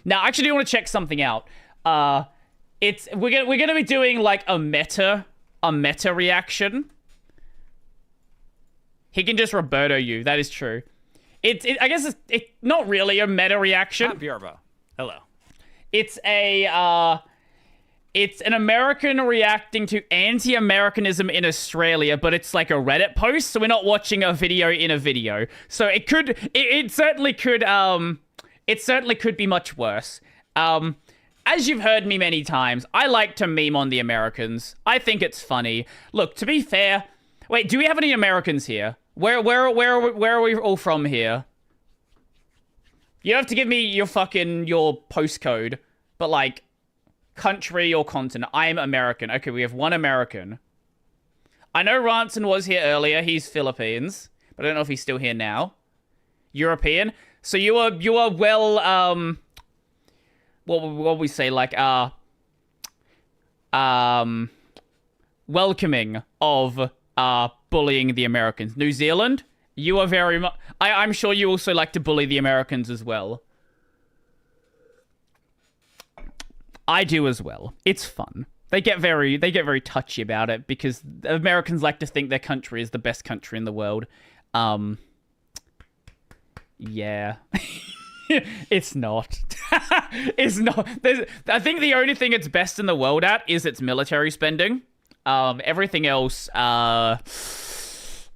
Now, I actually do want to check something out. We're gonna be doing like a meta reaction. He can just Roberto you. That is true. I guess it's not really a meta reaction. Hello. It's an American reacting to anti-Americanism in Australia, but it's like a Reddit post, so we're not watching a video in a video. So it certainly could be much worse. As you've heard me many times, I like to meme on the Americans. I think it's funny. Look, to be fair, wait, do we have any Americans here? Where are we all from here? You don't have to give me your postcode, but like country or continent. I'm American. Okay, we have one American. I know Robertson was here earlier. He's Philippines, but I don't know if he's still here now. European. So you are well what would we say, like welcoming of bullying the Americans. New Zealand, you are very much I'm sure you also like to bully the Americans as well. I do as well. It's fun. They get very touchy about it because Americans like to think their country is the best country in the world. Yeah. It's not. It's not. I think the only thing it's best in the world at is its military spending. Everything else, it's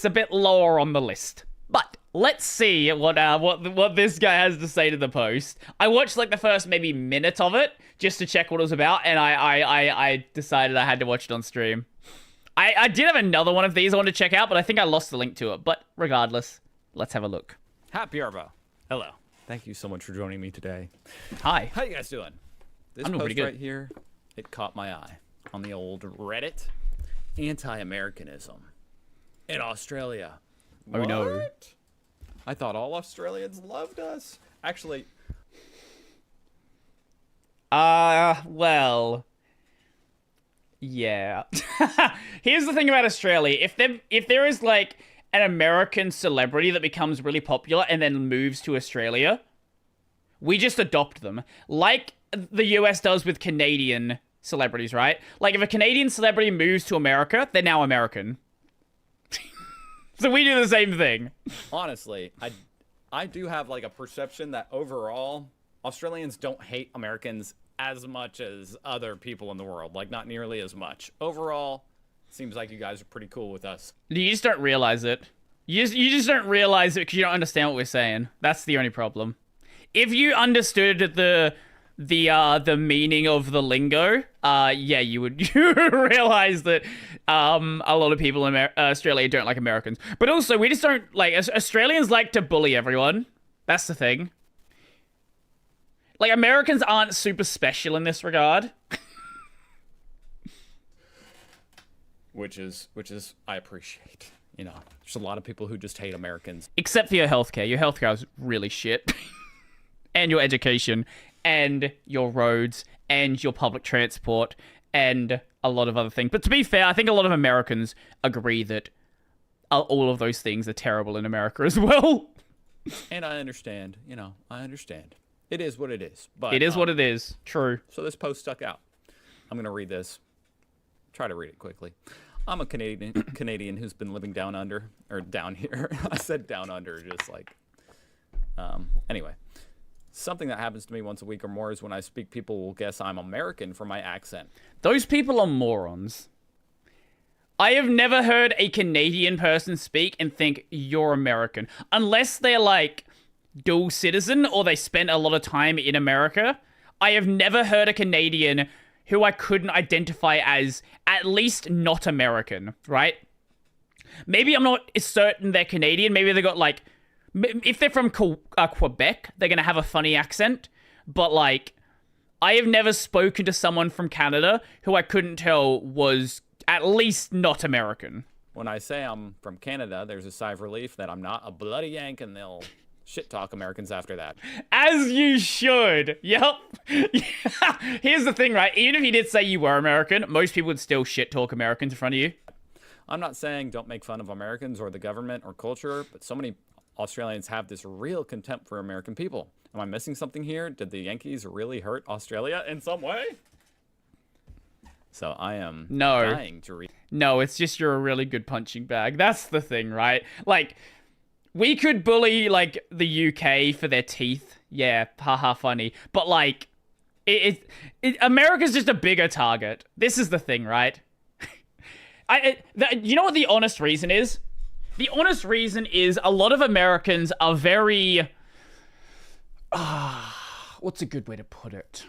a bit lower on the list. But let's see what this guy has to say to the post. I watched like the first maybe minute of it just to check what it was about, and I decided I had to watch it on stream. I did have another one of these I wanted to check out, but I think I lost the link to it. But regardless, let's have a look. Happy Arbo. Hello. Thank you so much for joining me today. Hi. How you guys doing? This I'm doing pretty post good. right here, it caught my eye on the old Reddit. Anti-Americanism in Australia. Oh no. I thought all Australians loved us. Actually, well, yeah. Here's the thing about Australia. If there is like an American celebrity that becomes really popular and then moves to Australia, we just adopt them. Like the US does with Canadian celebrities, right? Like if a Canadian celebrity moves to America, they're now American. So we do the same thing. honestly, I do have like a perception that overall Australians don't hate Americans as much as other people in the world. Like not nearly as much. Overall, seems like you guys are pretty cool with us. You just don't realize it. You just don't realize it because you don't understand what we're saying. That's the only problem. If you understood the meaning of the lingo, yeah, you would realize that a lot of people in Australia don't like Americans. But also, we just don't like Australians like to bully everyone. That's the thing. Like Americans aren't super special in this regard. Which is I appreciate. You know, there's a lot of people who just hate Americans. Except for your healthcare. Your healthcare is really shit. And your education, and your roads, and your public transport, and a lot of other things. But to be fair, I think a lot of Americans agree that all of those things are terrible in America as well. And I understand, I understand. It is what it is. But it is what it is. True. So this post stuck out. I'm going to read this. Try to read it quickly. I'm a Canadian who's been living down under, or down here. I said down under, just like, anyway. Something that happens to me once a week or more is when I speak, people will guess I'm American from my accent. Those people are morons. I have never heard a Canadian person speak and think you're American. Unless they're like dual citizen or they spent a lot of time in America. I have never heard a Canadian who I couldn't identify as at least not American, right? Maybe I'm not certain they're Canadian. Maybe they got like, if they're from Quebec, they're going to have a funny accent. But like, I have never spoken to someone from Canada who I couldn't tell was at least not American. When I say I'm from Canada, there's a sigh of relief that I'm not a bloody Yank and they'll shit talk Americans after that. As you should. Yep. Here's the thing, right? Even if you did say you were American, most people would still shit talk Americans in front of you. I'm not saying don't make fun of Americans or the government or culture, but so many Australians have this real contempt for American people. Am I missing something here? Did the Yankees really hurt Australia in some way? So I am dying to read. No, it's just you're a really good punching bag. That's the thing, right? Like, we could bully, like, the UK for their teeth. Yeah, haha, funny. But, like, America's just a bigger target. This is the thing, right? You know what the honest reason is? The honest reason is a lot of Americans are very... what's a good way to put it?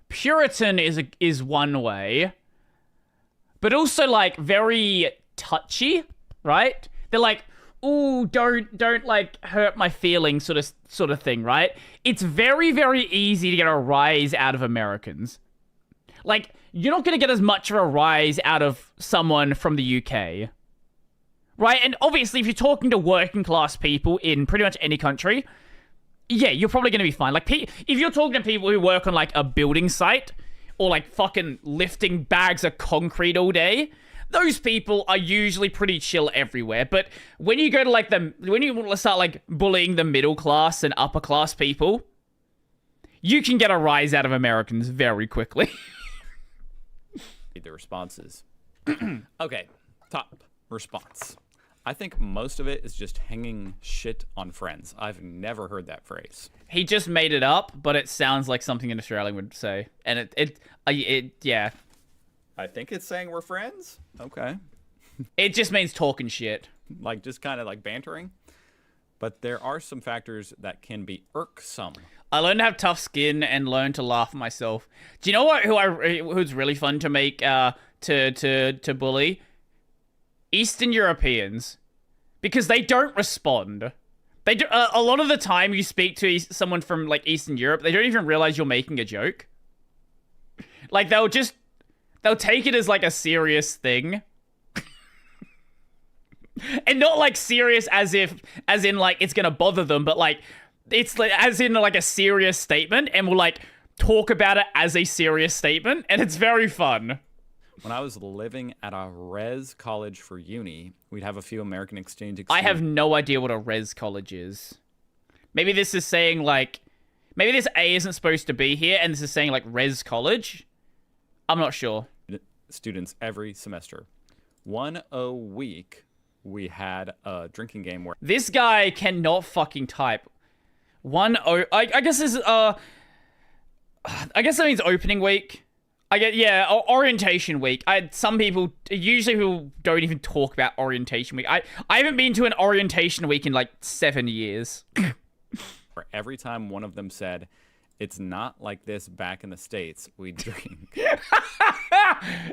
Puritan is one way, but also, like, very touchy, right? They're like, ooh, don't like hurt my feelings, sort of thing, right? It's very, very easy to get a rise out of Americans. Like, you're not going to get as much of a rise out of someone from the UK, right? And obviously, if you're talking to working class people in pretty much any country, yeah, you're probably going to be fine. Like, if you're talking to people who work on, like, a building site or, like, fucking lifting bags of concrete all day, those people are usually pretty chill everywhere. But when you go to, like, when you start, like, bullying the middle class and upper class people, you can get a rise out of Americans very quickly. The responses. Okay, top response. I think most of it is just hanging shit on friends. I've never heard that phrase. He just made it up, but it sounds like something an Australian would say. And yeah. I think it's saying we're friends. Okay. It just means talking shit. Like, just kind of like bantering. But there are some factors that can be irksome. I learned to have tough skin and learned to laugh at myself. Do you know what? Who's really fun to make to bully? Eastern Europeans, because they don't respond. They do a lot of the time. You speak to someone from, like, Eastern Europe, they don't even realize you're making a joke. Like, they'll take it as, like, a serious thing. And not, like, serious as in, like, it's gonna bother them, but, like, it's, like, as in, like, a serious statement, and we'll, like, talk about it as a serious statement, and it's very fun. When I was living at a res college for uni, we'd have a few American exchange I have no idea what a res college is. Maybe this is saying, like, maybe this A isn't supposed to be here, and this is saying, like, res college. I'm not sure. Students every semester. One a week, we had a drinking game where... This guy cannot fucking type. I guess this is, I guess that means opening week. Orientation week. Some people don't even talk about orientation week. I haven't been to an orientation week in, like, 7 years. Every time one of them said, "It's not like this back in the States, we drink."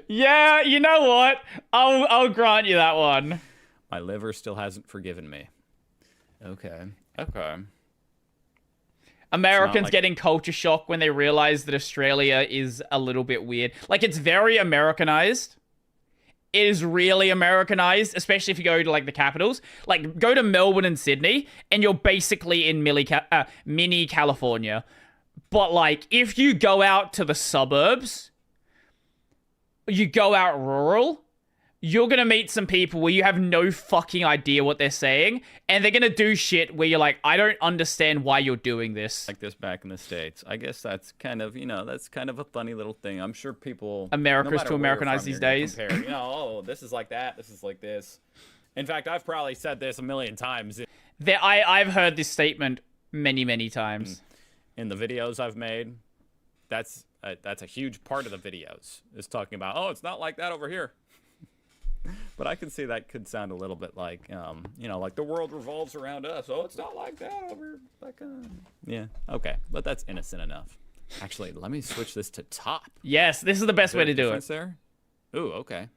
Yeah, you know what? I'll grant you that one. My liver still hasn't forgiven me. Okay. Americans getting culture shock when they realize that Australia is a little bit weird. Like, it's very Americanized. It is really Americanized, especially if you go to, like, the capitals. Like, go to Melbourne and Sydney, and you're basically in mini California. But, like, if you go out to the suburbs, you go out rural, you're gonna meet some people where you have no fucking idea what they're saying, and they're gonna do shit where you're like, I don't understand why you're doing this. Like this back in the States. I guess that's kind of, that's kind of a funny little thing. I'm sure people... America's to Americanize these days. Compare, oh, this is like that, this is like this. In fact, I've probably said this a million times. I've heard this statement many, many times. In the videos I've made, that's a huge part of the videos, is talking about, oh, it's not like that over here. But I can see that could sound a little bit like, like the world revolves around us. Oh, it's not like that over, like, yeah, okay. But that's innocent enough. Actually, let me switch this to top. Yes, this is the best way to do it. There? Ooh, okay.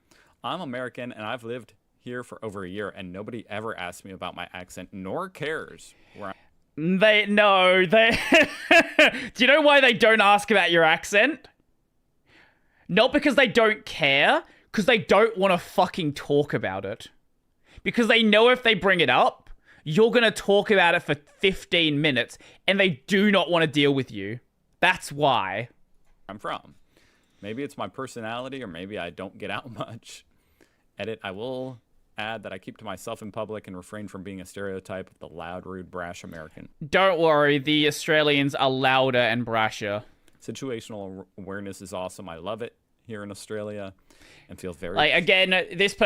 I'm American, and I've lived here for over a year, and nobody ever asked me about my accent, nor cares where I'm... Do you know why they don't ask about your accent? Not because they don't care, because they don't want to fucking talk about it. Because they know if they bring it up, you're going to talk about it for 15 minutes, and they do not want to deal with you. That's why. I'm from. Maybe it's my personality, or maybe I don't get out much. Edit, I will add that I keep to myself in public and refrain from being a stereotype of the loud, rude, brash American. Don't worry, the Australians are louder and brasher. Situational awareness is awesome. I love it here in Australia and feel very... Like, again,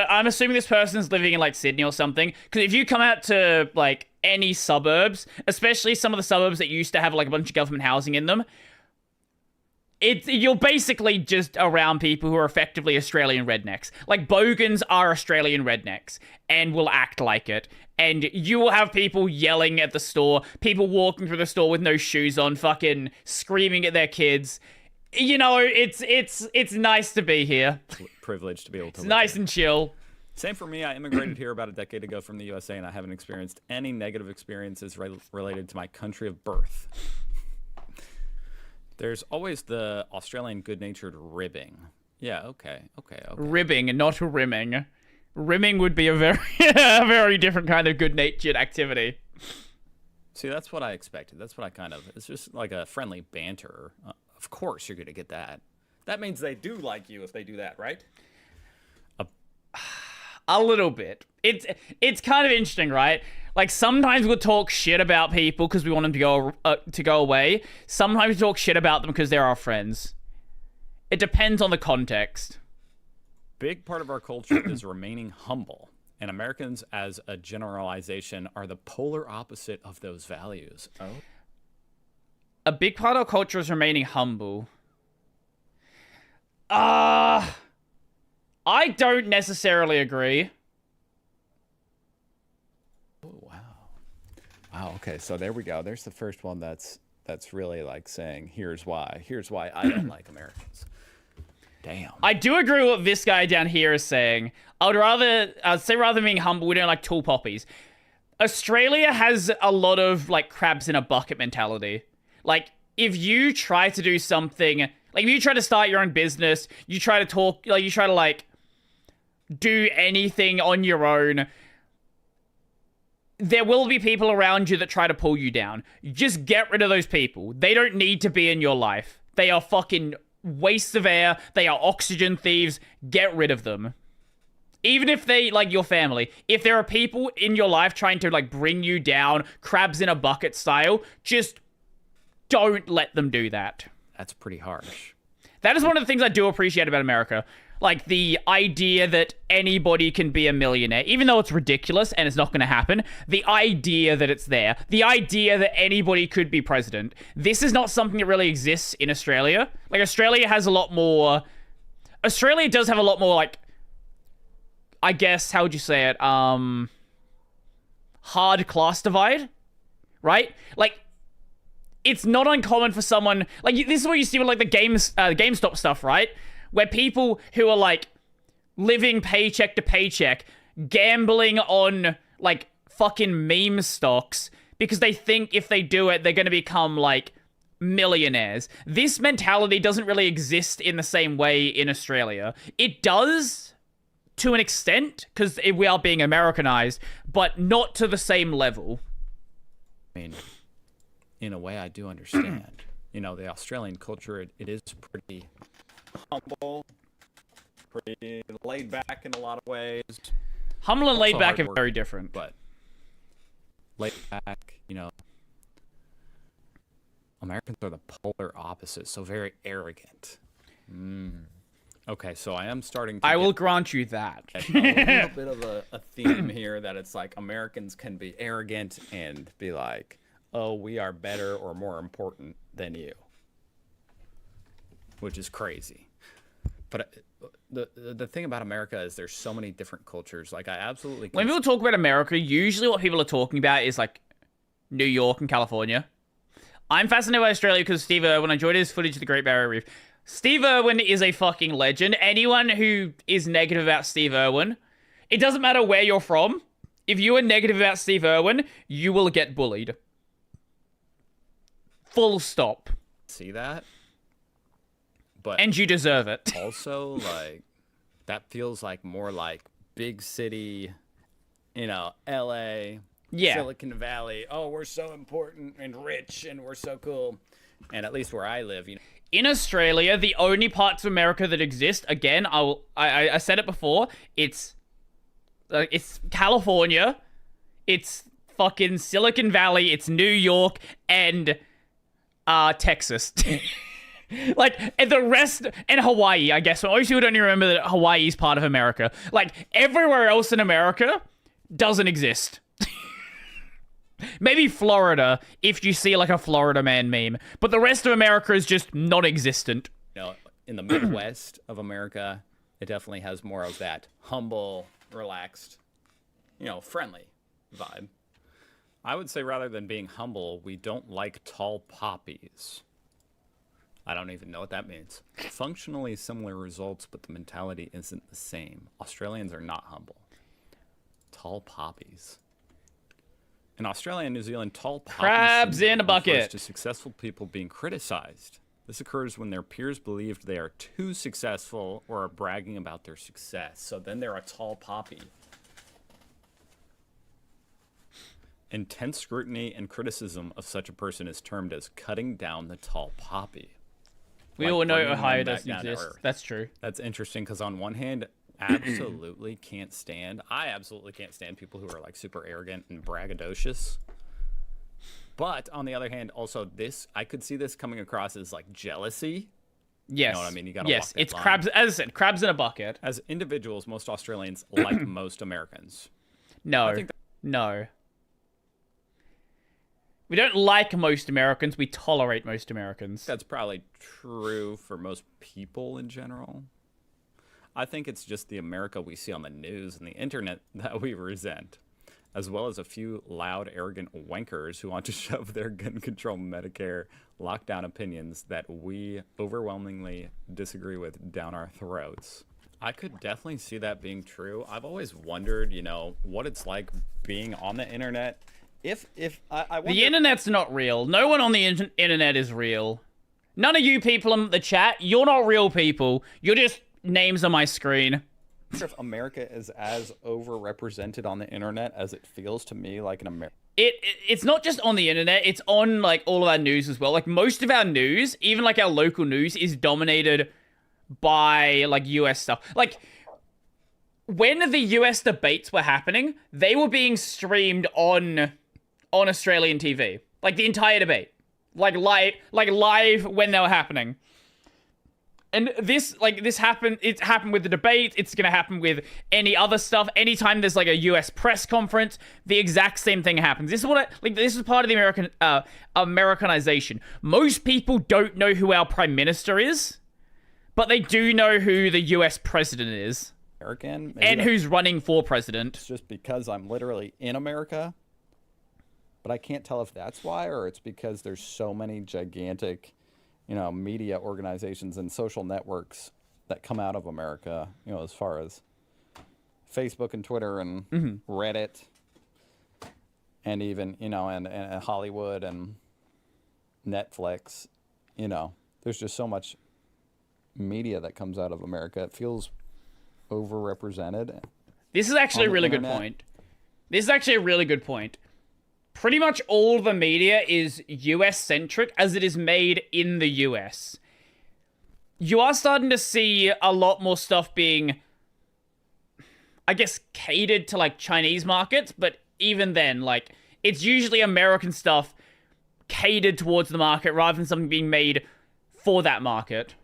I'm assuming this person's living in, like, Sydney or something. Because if you come out to, like, any suburbs, especially some of the suburbs that used to have, like, a bunch of government housing in them, you're basically just around people who are effectively Australian rednecks. Like, Bogans are Australian rednecks and will act like it. And you will have people yelling at the store, people walking through the store with no shoes on, fucking screaming at their kids. You know, it's nice to be here. Privileged to be able to. It's nice and chill. Same for me. I immigrated here about a decade ago from the USA, and I haven't experienced any negative experiences related to my country of birth. There's always the Australian good-natured ribbing. Yeah, okay. Ribbing, not rimming. Rimming would be a very, a very different kind of good-natured activity. See, that's what I expected. That's what I kind of... It's just like a friendly banter. Of course you're going to get that. That means they do like you if they do that, right? A little bit. It's kind of interesting, right? Like, sometimes we'll talk shit about people because we want them to go away. Sometimes we talk shit about them because they're our friends. It depends on the context. Big part of our culture is remaining humble. And Americans, as a generalization, are the polar opposite of those values. Oh. A big part of our culture is remaining humble. I don't necessarily agree. Oh, wow. Wow, okay, so there we go. There's the first one that's really like saying, here's why I don't like Americans. Damn. I do agree with what this guy down here is saying. I'd say rather than being humble, we don't like tall poppies. Australia has a lot of, like, crabs in a bucket mentality. Like, if you try to do something, like, if you try to start your own business, you try to talk, like, you try to, like, do anything on your own, there will be people around you that try to pull you down. Just get rid of those people. They don't need to be in your life. They are fucking wastes of air. They are oxygen thieves. Get rid of them. Even if they, like, your family. If there are people in your life trying to, like, bring you down, crabs in a bucket style, just don't let them do that. That's pretty harsh. That is one of the things I do appreciate about America. Like, the idea that anybody can be a millionaire, even though it's ridiculous and it's not going to happen, the idea that it's there, the idea that anybody could be president, this is not something that really exists in Australia. Like, Australia does have a lot more, like, I guess, how would you say it, hard class divide, right? Like, it's not uncommon for someone, like, this is what you see with, like, the GameStop stuff, right? Where people who are, like, living paycheck to paycheck, gambling on, like, fucking meme stocks, because they think if they do it, they're going to become, like, millionaires. This mentality doesn't really exist in the same way in Australia. It does, to an extent, because we are being Americanized, but not to the same level. I mean, in a way, I do understand. You know, the Australian culture, it is pretty humble, pretty laid back in a lot of ways. Humble and laid back are very different. But laid back, you know, Americans are the polar opposite, so very arrogant. Okay, so I am starting to... I will grant you that. A little bit of a theme here that it's like Americans can be arrogant and be like, oh, we are better or more important than you. Which is crazy. But the thing about America is there's so many different cultures. Like, I absolutely... When people talk about America, usually what people are talking about is, like, New York and California. I'm fascinated by Australia because Steve Irwin, I enjoyed his footage of the Great Barrier Reef. Steve Irwin is a fucking legend. Anyone who is negative about Steve Irwin, it doesn't matter where you're from. If you are negative about Steve Irwin, you will get bullied. Full stop. See that? But and you deserve it. Also, like, that feels like more like big city, you know, LA, Silicon Valley. Oh, we're so important and rich and we're so cool. And at least where I live, you know. In Australia, the only parts of America that exist, again, I said it before, it's It's California. It's fucking Silicon Valley. It's New York and Texas. Like, and the rest, and Hawaii, I guess. Most people don't even remember that Hawaii is part of America. Like, everywhere else in America doesn't exist. Maybe Florida, if you see, like, a Florida man meme. But the rest of America is just non-existent. You know, in the Midwest of America, it definitely has more of that humble, relaxed, you know, friendly vibe. I would say rather than being humble, we don't like tall poppies. I don't even know what that means. Functionally similar results, but the mentality isn't the same. Australians are not humble. Tall poppies. In Australia and New Zealand, tall poppies Crabs in a bucket. refers to successful people being criticized. This occurs when their peers believed they are too successful or are bragging about their success. So then they're a tall poppy. Intense scrutiny and criticism of such a person is termed as cutting down the tall poppy. We Like all know bringing Ohio them back doesn't down to exist. earth. That's true. That's interesting because on one hand, I absolutely can't stand people who are like super arrogant and braggadocious. But on the other hand, also I could see this coming across as like jealousy. Yes. You know what I mean? You gotta yes, walk that it's line. crabs, as I said, crabs in a bucket. As individuals, most Australians like most Americans. No. think No. We don't like most Americans, we tolerate most Americans. That's probably true for most people in general. I think it's just the America we see on the news and the internet that we resent, as well as a few loud, arrogant wankers who want to shove their gun control, Medicare, lockdown opinions that we overwhelmingly disagree with down our throats. I could definitely see that being true. I've always wondered, you know, what it's like being on the internet. I wonder, The internet's not real. No one on the internet is real. None of you people in the chat, you're not real people. You're just names on my screen. if America is as overrepresented on the internet as it feels to me like an American. It's not just on the internet, it's on like all of our news as well. Like most of our news, even like our local news, is dominated by like US stuff. Like when the US debates were happening, they were being streamed on Australian TV. Like the entire debate. Like live when they were happening. And this happened, it's happened with the debate, it's gonna happen with any other stuff. Anytime there's like a US press conference, the exact same thing happens. This is this is part of the Americanization. Most people don't know who our prime minister is, but they do know who the US president is. Maybe And who's running for president. it's just because I'm literally in America, but I can't tell if that's why or it's because there's so many gigantic, you know, media organizations and social networks that come out of America, you know, as far as Facebook and Twitter and Reddit and even, you know, and Hollywood and Netflix, you know, there's just so much media that comes out of America. It feels overrepresented. This is actually a really good point. This is actually a really good point. Pretty much all the media is US-centric as it is made in the US. You are starting to see a lot more stuff being, I guess, catered to, like, Chinese markets, but even then, like, it's usually American stuff catered towards the market rather than something being made for that market.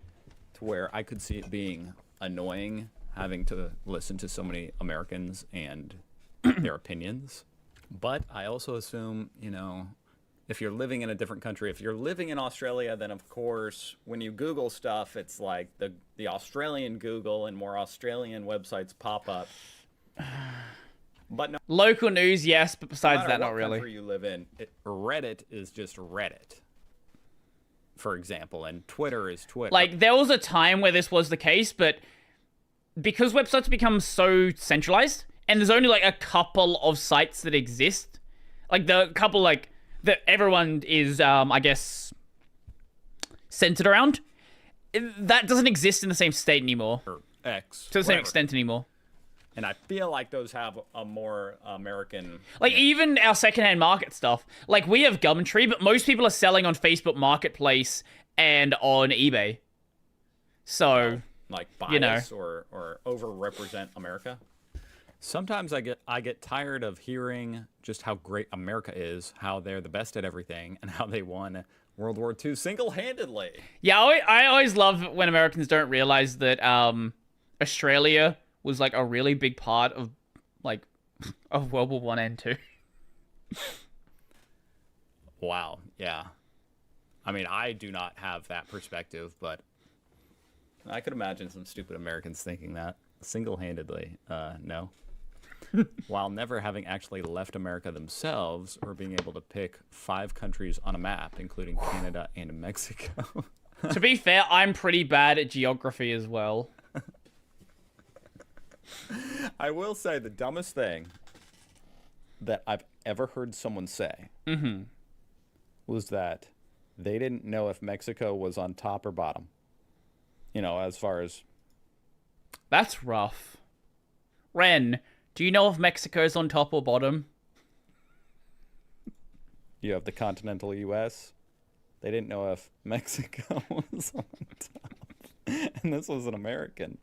To where I could see it being annoying having to listen to so many Americans and their opinions. But I also assume, you know, if you're living in a different country, if you're living in Australia, then of course, when you Google stuff, it's like the Australian Google and more Australian websites pop up. But no Local news, yes, but besides matter that, what not really. country you live in, Reddit is just Reddit, for example, and Twitter is Twitter. Like, there was a time where this was the case, but because websites become so centralized, and there's only, like, a couple of sites that exist, like, the couple, like, that everyone is, I guess, centered around, that doesn't exist in the same state anymore. Or X, To the same whatever. extent anymore. And I feel like those have a more American... Like, even our secondhand market stuff. Like, we have Gumtree, but most people are selling on Facebook Marketplace and on eBay. So, like bias you know. or overrepresent America. Sometimes I get tired of hearing just how great America is, how they're the best at everything, and how they won World War II single-handedly. Yeah, I always love when Americans don't realize that Australia was like a really big part of like of World War One and Two. Wow, yeah. I mean, I do not have that perspective, but I could imagine some stupid Americans thinking that single-handedly. No. While never having actually left America themselves or being able to pick 5 countries on a map, including Canada and Mexico. To be fair, I'm pretty bad at geography as well. I will say the dumbest thing that I've ever heard someone say was that they didn't know if Mexico was on top or bottom. You know, as far as... That's rough. Ren, do you know if Mexico's on top or bottom? You have the continental U.S. They didn't know if Mexico was on top. And this was an American.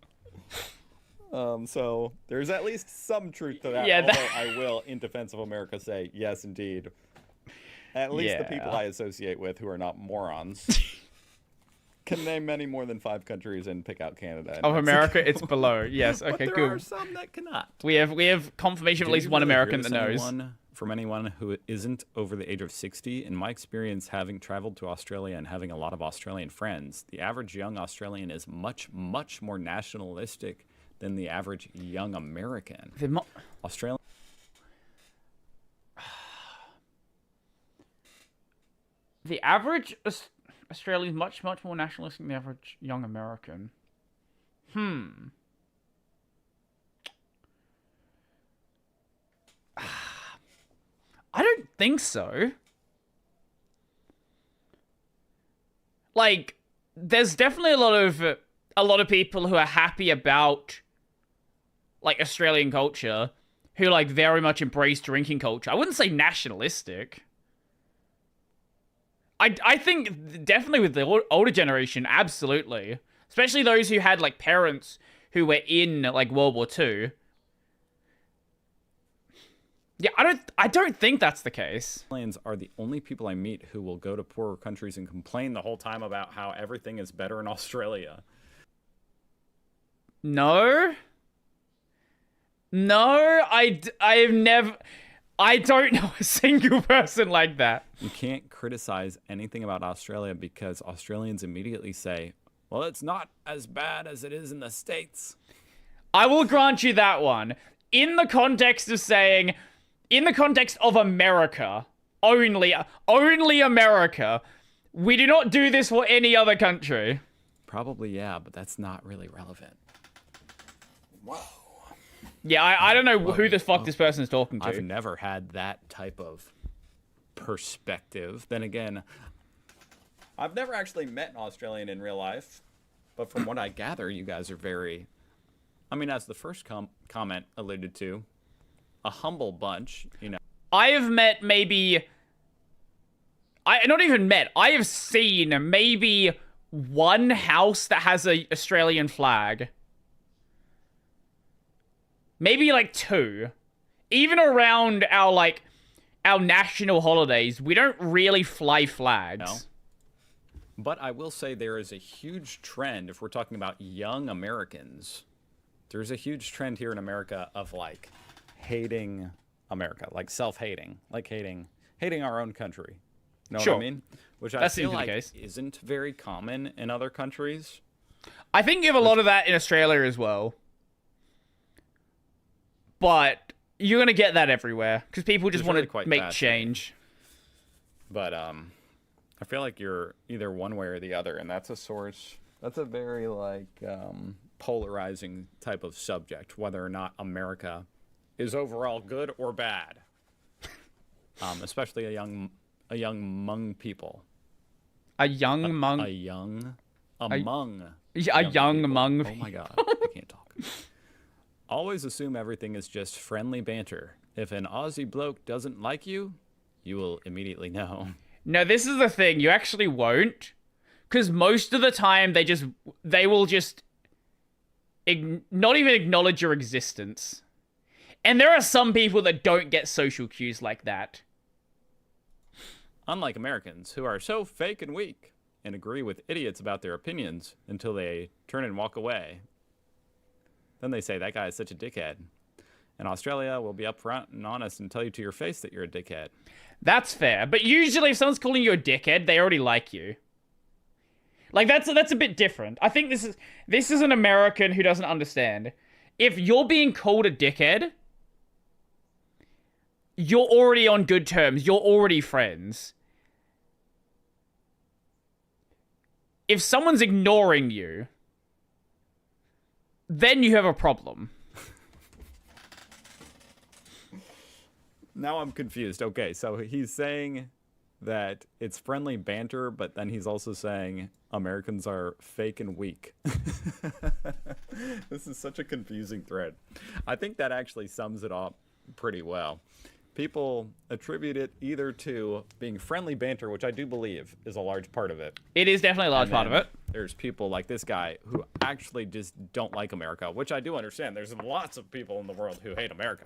So there's at least some truth to that. Yeah, although I will, in defense of America, say, yes, indeed. At least the people I associate with who are not morons can name many more than 5 countries and pick out Canada. And Of Mexico. America, it's below. Yes, okay, But there good. are some that cannot. We have confirmation of at least one American that knows. From anyone who isn't over the age of 60, in my experience, having traveled to Australia and having a lot of Australian friends, the average young Australian is much, much more nationalistic than the average young American. Australian. The average Australian is much, much more nationalistic than the average young American. I don't think so. Like, there's definitely a lot of people who are happy about like Australian culture, who like very much embrace drinking culture. I wouldn't say nationalistic. I think definitely with the older generation, absolutely. Especially those who had like parents who were in like World War II. Yeah, I don't think that's the case. Australians are the only people I meet who will go to poorer countries and complain the whole time about how everything is better in Australia. No, I've never... I don't know a single person like that. You can't criticize anything about Australia because Australians immediately say, well, it's not as bad as it is in the States. I will grant you that one. In the context of America, only America, we do not do this for any other country. Probably, yeah, but that's not really relevant. Whoa. Yeah, I don't know who the fuck this person is talking to. I've never had that type of perspective. Then again, I've never actually met an Australian in real life, but from what I gather, you guys are very, I mean, as the first comment alluded to, a humble bunch, you know. I have met I have seen maybe one house that has a Australian flag. Maybe like 2. Even around our national holidays, we don't really fly flags. No. But I will say there is a huge trend, if we're talking about young Americans, there's a huge trend here in America of like hating America, like self-hating, like hating our own country. Know what I mean? Which I feel like isn't very common in other countries. I think you have a lot of that in Australia as well. But you're going to get that everywhere because people just want to make change. But I feel like you're either one way or the other, and that's a very like polarizing type of subject, whether or not America is overall good or bad. Especially a young Hmong people. A young Hmong? A young Hmong Hmong. Oh my god, I can't talk. Always assume everything is just friendly banter. If an Aussie bloke doesn't like you, you will immediately know. No, this is the thing. You actually won't. Because most of the time, they will just not even acknowledge your existence. And there are some people that don't get social cues like that. Unlike Americans, who are so fake and weak and agree with idiots about their opinions until they turn and walk away. Then they say, that guy is such a dickhead. In Australia, we'll be upfront and honest and tell you to your face that you're a dickhead. That's fair. But usually if someone's calling you a dickhead, they already like you. Like, that's a bit different. I think this is an American who doesn't understand. If you're being called a dickhead, you're already on good terms. You're already friends. If someone's ignoring you, then you have a problem. Now I'm confused. Okay, so he's saying that it's friendly banter, but then he's also saying Americans are fake and weak. This is such a confusing thread. I think that actually sums it up pretty well. People attribute it either to being friendly banter, which I do believe is a large part of it. It is definitely a large part of it. There's people like this guy who actually just don't like America, which I do understand. There's lots of people in the world who hate America.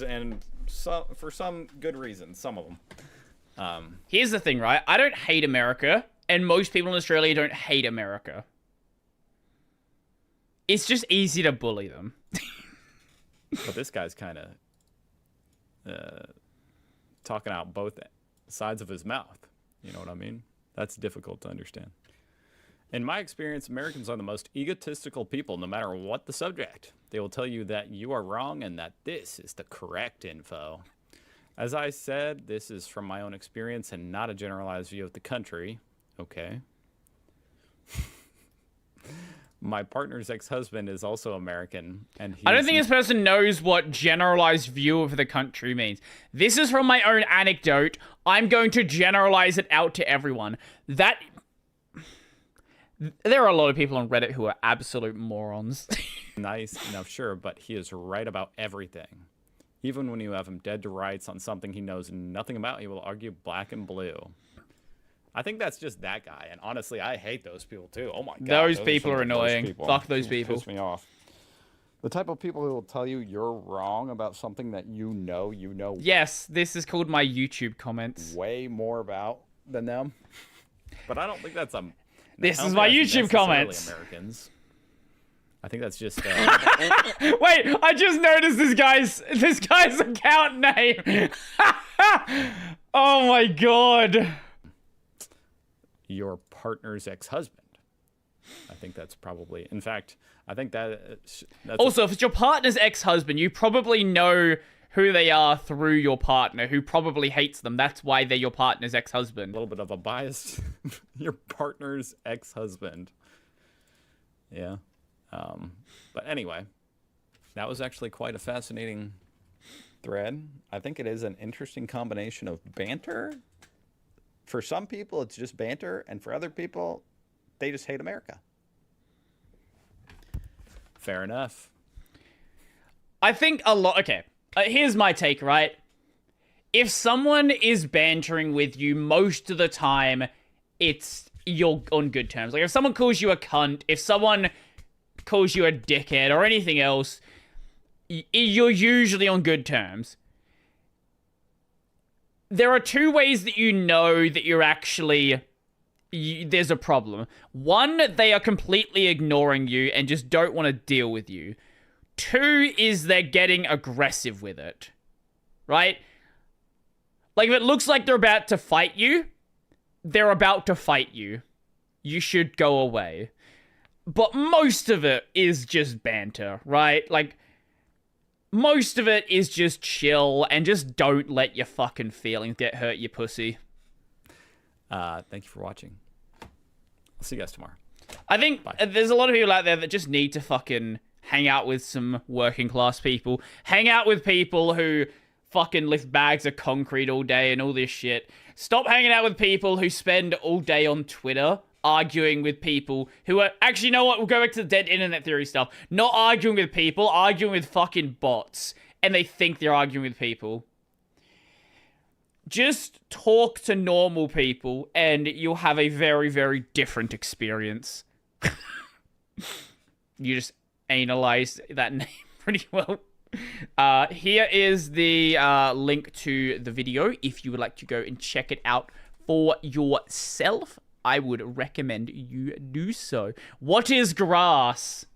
And so, for some good reason, some of them. Here's the thing, right? I don't hate America, and most people in Australia don't hate America. It's just easy to bully them. But this guy's kind of talking out both sides of his mouth. You know what I mean? That's difficult to understand. In my experience, Americans are the most egotistical people, no matter what the subject. They will tell you that you are wrong and that this is the correct info. As I said, this is from my own experience and not a generalized view of the country. Okay. My partner's ex-husband is also American, and I don't think this person knows what generalized view of the country means. This is from my own anecdote. I'm going to generalize it out to everyone. There are a lot of people on Reddit who are absolute morons. Nice enough, sure, but he is right about everything. Even when you have him dead to rights on something he knows nothing about, he will argue black and blue. I think that's just that guy, and honestly, I hate those people too. Oh my god, those people are annoying. Fuck those people. Piss me off. The type of people who will tell you you're wrong about something that you know Yes, this is called my YouTube comments. Way more about than them. But I don't think that's This is my YouTube comments. Americans. I think that's just. Wait, I just noticed this guy's account name. Oh my god. Your partner's ex-husband. I think that's probably. In fact, I think that's. Also, if it's your partner's ex-husband, you probably know who they are through your partner, who probably hates them. That's why they're your partner's ex-husband. A little bit of a bias. Your partner's ex-husband. Yeah. But anyway, that was actually quite a fascinating thread. I think it is an interesting combination of banter. For some people, it's just banter, and for other people, they just hate America. Fair enough. I think a lot... Okay, here's my take, right? If someone is bantering with you most of the time, you're on good terms. Like, if someone calls you a cunt, if someone calls you a dickhead or anything else, you're usually on good terms. There are two ways that you know that you're actually... there's a problem. One, they are completely ignoring you and just don't want to deal with you. Two is they're getting aggressive with it. Right? Like, if it looks like they're about to fight you, they're about to fight you. You should go away. But most of it is just banter, right? Like, most of it is just chill and just don't let your fucking feelings get hurt, you pussy. Thank you for watching. I'll see you guys tomorrow. I think there's a lot of people out there that just need to fucking hang out with some working class people. Hang out with people who fucking lift bags of concrete all day and all this shit. Stop hanging out with people who spend all day on Twitter arguing with people who are... Actually, you know what? We'll go back to the dead internet theory stuff. Not arguing with people, arguing with fucking bots. And they think they're arguing with people. Just talk to normal people and you'll have a very, very different experience. You just analyzed that name pretty well. Here is the link to the video. If you would like to go and check it out for yourself, I would recommend you do so. What is grass?